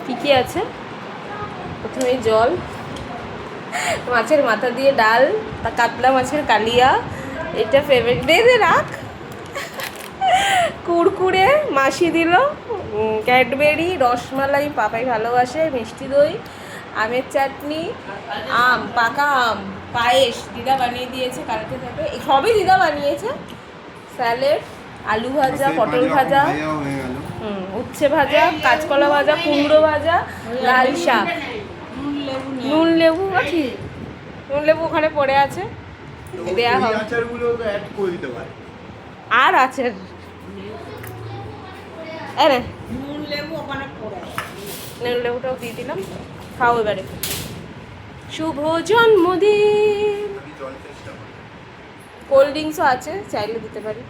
কি কি আছে? প্রথমে জল, মাছের মাথা দিয়ে ডাল, তা কাতলা মাছের কালিয়া, এটা ফেভারিট। দে দে রাখ। কুড়কুড়ে মাসি দিল, ক্যাডবেরি, রসমালাই পাপাই ভালোবাসে, মিষ্টি দই, আমের চাটনি, আম, পাকা আম, পায়েস দিদা বানিয়ে দিয়েছে কালকে থেকে, সবই দিদা বানিয়েছে, স্যালাড, আলু ভাজা, পটল ভাজা, উচ্ছে ভাজা, কাঁচকলা ভাজা, কুমড়ো ভাজা, লাল শাক, নুন লেবু আছে, নুন লেবু ওখানে পড়ে আছে, দেয়া হবে। আর আছে নুন লেবু ওখানে পড়ে, নুন লেবুটাও দিয়ে দিলাম। খাও এবারে। শুভ জন্মদিন। কোল্ড ড্রিঙ্কসও আছে, চাইলে দিতে পারি।